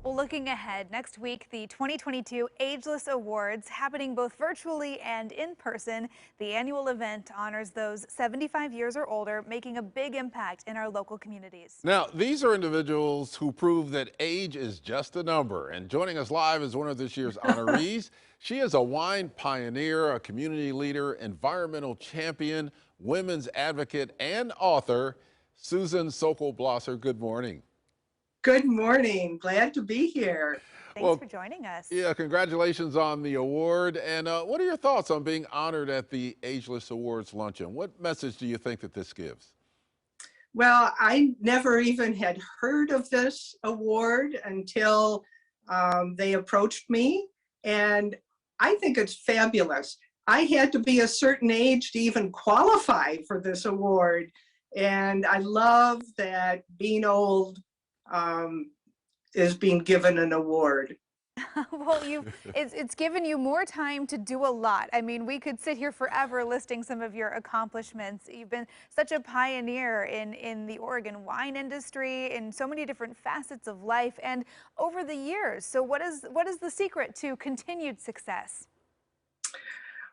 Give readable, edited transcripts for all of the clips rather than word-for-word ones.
Well, looking ahead, next week, the 2022 Ageless Awards happening both virtually and in person. The annual event honors those 75 years or older, making a big impact in our local communities. Now, these are individuals who prove that age is just a number. And joining us live is one of this year's honorees. She is a wine pioneer, a community leader, environmental champion, women's advocate, and author, Susan Sokol Blosser. Good morning. Good morning. Glad to be here. Thanks for Well, joining us. yeah, congratulations on the award. And what are your thoughts on being honored at the Ageless Awards luncheon? What message do you think that this gives? Well, I never even had heard of this award until they approached me, and I think it's fabulous. I had to be a certain age to even qualify for this award, and I love that being old um, is being given an award. Well, it's given you more time to do a lot. I mean, we could sit here forever listing some of your accomplishments. You've been such a pioneer in the Oregon wine industry, in so many different facets of life and over the years. So what is the secret to continued success?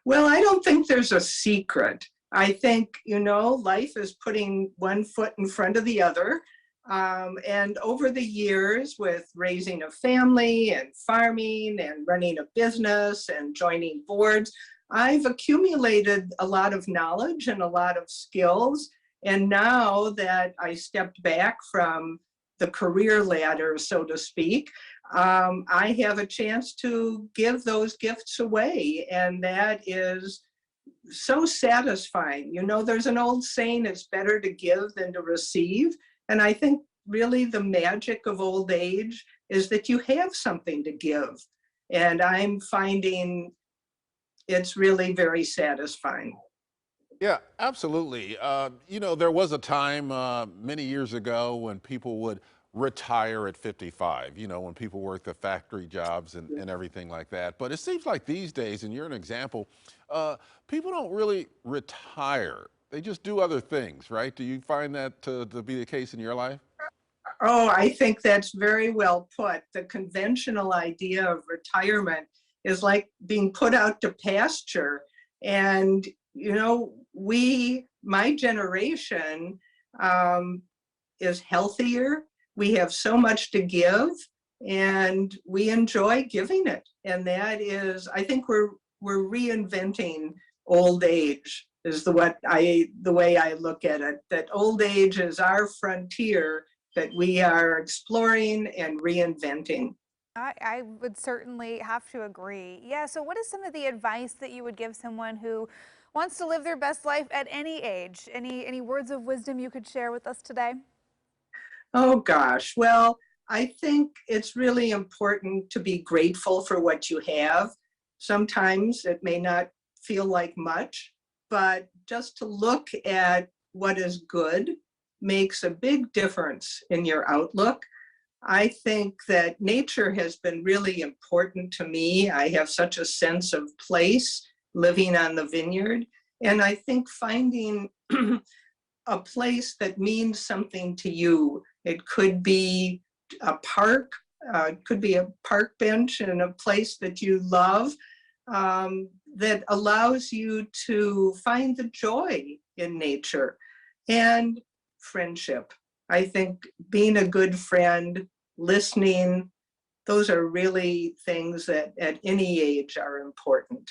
Well, I don't think there's a secret. I think, life is putting one foot in front of the other. And over the years, with raising a family and farming and running a business and joining boards, I've accumulated a lot of knowledge and a lot of skills. And now that I stepped back from the career ladder, so to speak, I have a chance to give those gifts away. And that is so satisfying. There's an old saying, it's better to give than to receive. And I think really the magic of old age is that you have something to give. And I'm finding it's really very satisfying. Yeah, absolutely. There was a time many years ago when people would retire at 55, when people worked the factory jobs and everything like that. But it seems like these days, and you're an example, people don't really retire. They just do other things, right? Do you find that to be the case in your life? Oh, I think that's very well put. The conventional idea of retirement is like being put out to pasture. And, my generation is healthier. We have so much to give and we enjoy giving it. And that is, I think we're reinventing old age is the way I look at it, that old age is our frontier that we are exploring and reinventing. I would certainly have to agree. Yeah, so what is some of the advice that you would give someone who wants to live their best life at any age? Any words of wisdom you could share with us today? Oh gosh, well, I think it's really important to be grateful for what you have. Sometimes it may not feel like much, but just to look at what is good makes a big difference in your outlook. I think that nature has been really important to me. I have such a sense of place living on the vineyard. And I think finding a place that means something to you, it could be a park, it could be a park bench in a place that you love, that allows you to find the joy in nature and friendship. I think being a good friend, listening, those are really things that at any age are important.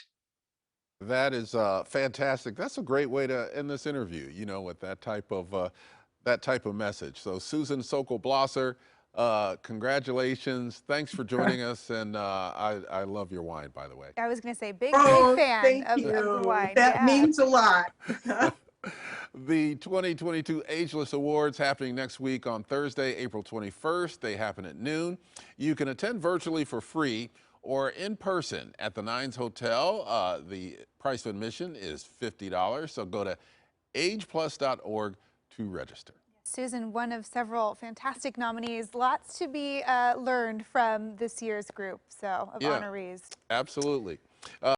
That is fantastic. That's a great way to end this interview, with that type of message. So Susan Sokol Blosser, congratulations. Thanks for joining us. And I love your wine, by the way. I was going to say, big Oh, fan thank of the you. wine. That Yeah. means a lot. The 2022 Ageless Awards happening next week on Thursday, April 21st. They happen at noon. You can attend virtually for free or in person at the Nines Hotel. The price of admission is $50. So go to ageplus.org to register. Susan, one of several fantastic nominees. Lots to be learned from this year's group, of Yeah, honorees. absolutely.